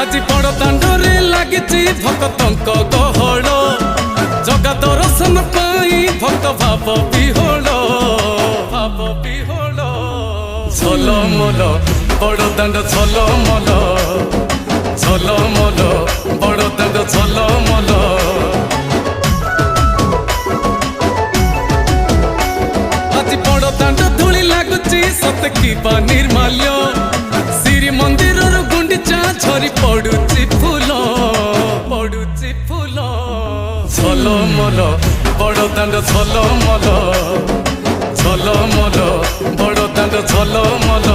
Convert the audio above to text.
আজি বড় দাଣ୍ଡরে লাগিছি ভক্তଙ୍କ গহଳ জগা দর্শন পাই ভক্ত ভাব বিহোଳ ঝলমল বড় দাণ্ড ঝলমল ঝলমল বড় দাণ্ড ঝলমল আজি বড় দাণ্ড ধূলি লাগুছি সতে কিবা নির্মাল্য শ্রী মন্দিরর গুন্ডিচা ঝরি পড়ুছি ফুল ঝলমল বড় দাণ্ড ঝলমল ঝলমল বড় দাণ্ড ঝলমল।